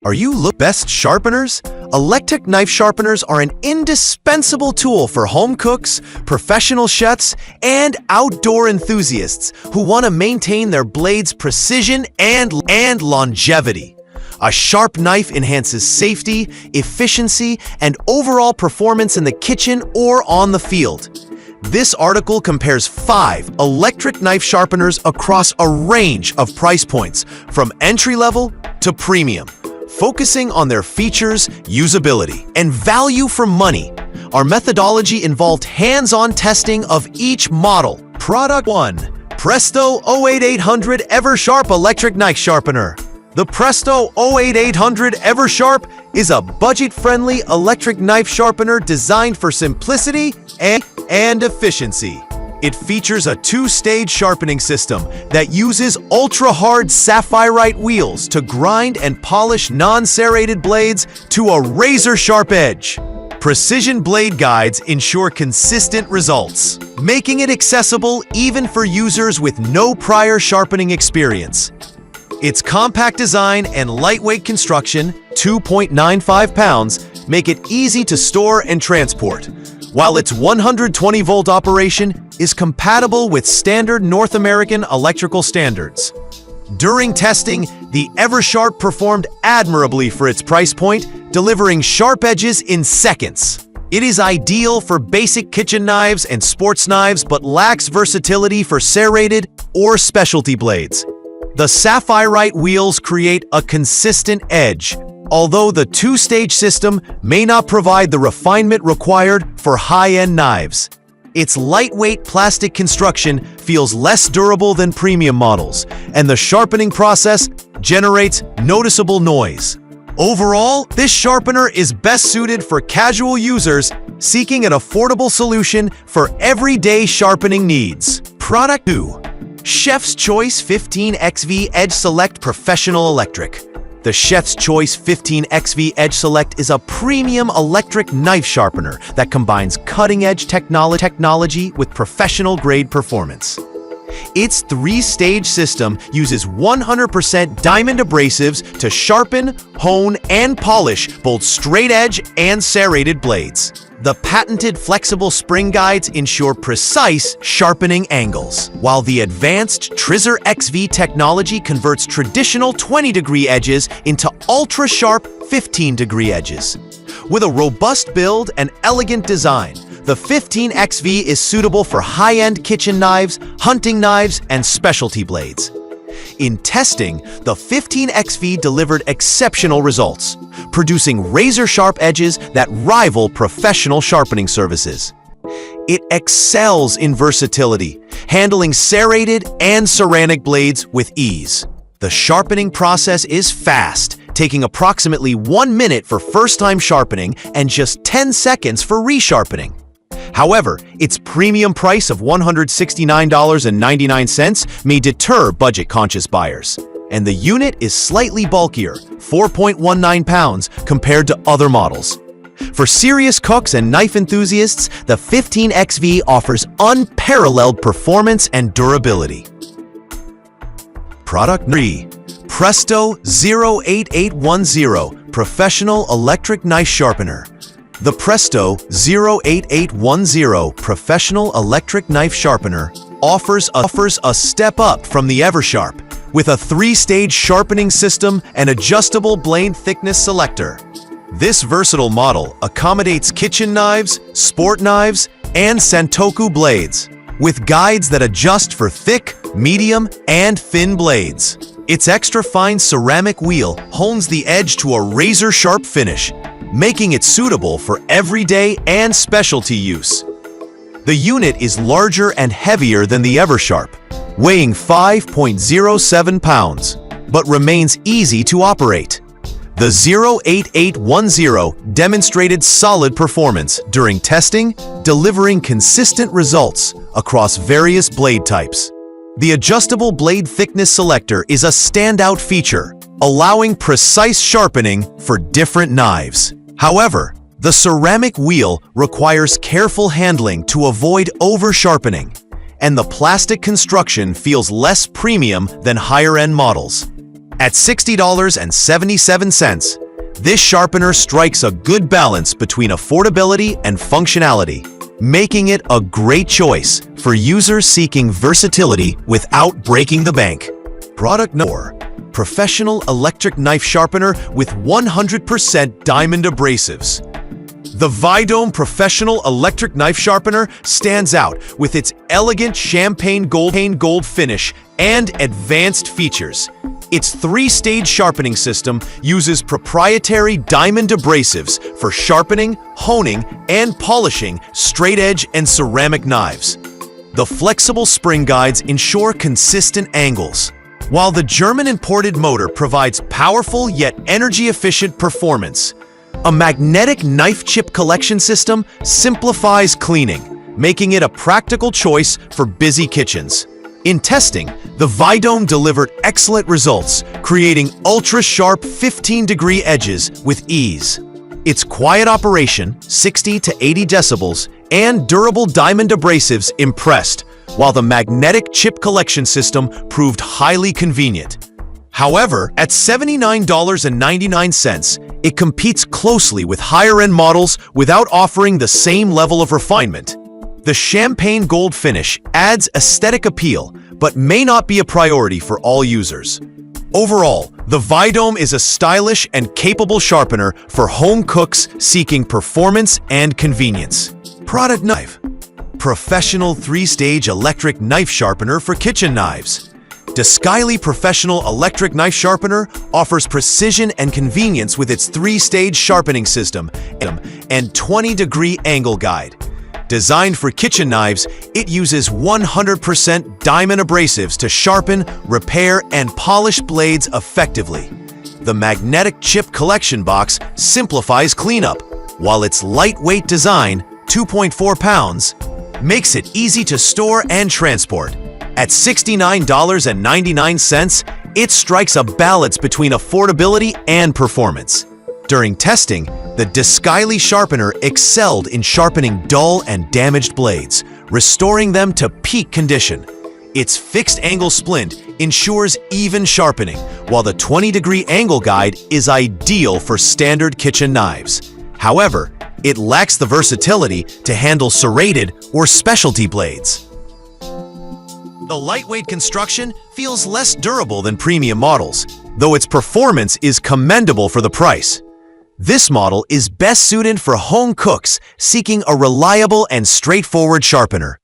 Best sharpeners? Electric knife sharpeners are an indispensable tool for home cooks, professional chefs, and outdoor enthusiasts who want to maintain their blades' precision and longevity. A sharp knife enhances safety, efficiency, and overall performance in the kitchen or on the field. This article compares 5 electric knife sharpeners across a range of price points, from entry-level to premium, focusing on their features, usability, and value for money. Our methodology involved hands-on testing of each model. Product 1. Presto 08800 Eversharp Electric Knife Sharpener. The Presto 08800 Eversharp is a budget-friendly electric knife sharpener designed for simplicity and efficiency. It features a 2-stage sharpening system that uses ultra-hard saphirite wheels to grind and polish non-serrated blades to a razor-sharp edge. Precision blade guides ensure consistent results, making it accessible even for users with no prior sharpening experience. Its compact design and lightweight construction, 2.95 pounds, make it easy to store and transport, while its 120-volt operation is compatible with standard North American electrical standards. During testing, the Eversharp performed admirably for its price point, delivering sharp edges in seconds. It is ideal for basic kitchen knives and sports knives, but lacks versatility for serrated or specialty blades. The saphirite wheels create a consistent edge, although the 2-stage system may not provide the refinement required for high-end knives. Its lightweight plastic construction feels less durable than premium models, and the sharpening process generates noticeable noise. Overall, this sharpener is best suited for casual users seeking an affordable solution for everyday sharpening needs. Product 2. Chef's Choice 15XV Edge Select Professional Electric. The Chef's Choice 15XV Edge Select is a premium electric knife sharpener that combines cutting-edge technology with professional-grade performance. Its 3-stage system uses 100% diamond abrasives to sharpen, hone, and polish both straight-edge and serrated blades. The patented flexible spring guides ensure precise sharpening angles, while the advanced Trizzer XV technology converts traditional 20-degree edges into ultra-sharp 15-degree edges. With a robust build and elegant design, the 15XV is suitable for high-end kitchen knives, hunting knives, and specialty blades. In testing, the 15XV delivered exceptional results, producing razor-sharp edges that rival professional sharpening services. It excels in versatility, handling serrated and ceramic blades with ease. The sharpening process is fast, taking approximately 1 minute for first-time sharpening and just 10 seconds for resharpening. However, its premium price of $169.99 may deter budget-conscious buyers, and the unit is slightly bulkier, 4.19 pounds, compared to other models. For serious cooks and knife enthusiasts, the 15XV offers unparalleled performance and durability. Product 3. Presto 08810 Professional Electric Knife Sharpener. The Presto 08810 Professional Electric Knife Sharpener offers a step up from the Eversharp, with a 3-stage sharpening system and adjustable blade thickness selector. This versatile model accommodates kitchen knives, sport knives, and santoku blades, with guides that adjust for thick, medium, and thin blades. Its extra-fine ceramic wheel hones the edge to a razor-sharp finish, making it suitable for everyday and specialty use. The unit is larger and heavier than the Eversharp, weighing 5.07 pounds, but remains easy to operate. The 08810 demonstrated solid performance during testing, delivering consistent results across various blade types. The adjustable blade thickness selector is a standout feature, allowing precise sharpening for different knives. However, the ceramic wheel requires careful handling to avoid over-sharpening, and the plastic construction feels less premium than higher-end models. At $60.77, this sharpener strikes a good balance between affordability and functionality, making it a great choice for users seeking versatility without breaking the bank. Product number: Professional Electric Knife Sharpener with 100% diamond abrasives. The Viome Professional Electric Knife Sharpener stands out with its elegant champagne gold finish and advanced features. Its three-stage sharpening system uses proprietary diamond abrasives for sharpening, honing, and polishing straight-edge and ceramic knives. The flexible spring guides ensure consistent angles, while the German-imported motor provides powerful yet energy-efficient performance. A magnetic knife chip collection system simplifies cleaning, making it a practical choice for busy kitchens. In testing, the Viome delivered excellent results, creating ultra-sharp 15-degree edges with ease. Its quiet operation, 60 to 80 decibels, and durable diamond abrasives impressed, while the magnetic chip collection system proved highly convenient. However, at $79.99, it competes closely with higher-end models without offering the same level of refinement. The champagne gold finish adds aesthetic appeal, but may not be a priority for all users. Overall, the Viome is a stylish and capable sharpener for home cooks seeking performance and convenience. Product knife: Professional 3-stage electric knife sharpener for kitchen knives. The Skyly Professional Electric Knife Sharpener offers precision and convenience with its 3-stage sharpening system and 20-degree angle guide. Designed for kitchen knives, it uses 100% diamond abrasives to sharpen, repair, and polish blades effectively. The magnetic chip collection box simplifies cleanup, while its lightweight design, 2.4 pounds, makes it easy to store and transport. At $69.99, it strikes a balance between affordability and performance. During testing, the Skyly sharpener excelled in sharpening dull and damaged blades, restoring them to peak condition. Its fixed angle splint ensures even sharpening, while the 20-degree angle guide is ideal for standard kitchen knives. However, it lacks the versatility to handle serrated or specialty blades. The lightweight construction feels less durable than premium models, though its performance is commendable for the price. This model is best suited for home cooks seeking a reliable and straightforward sharpener.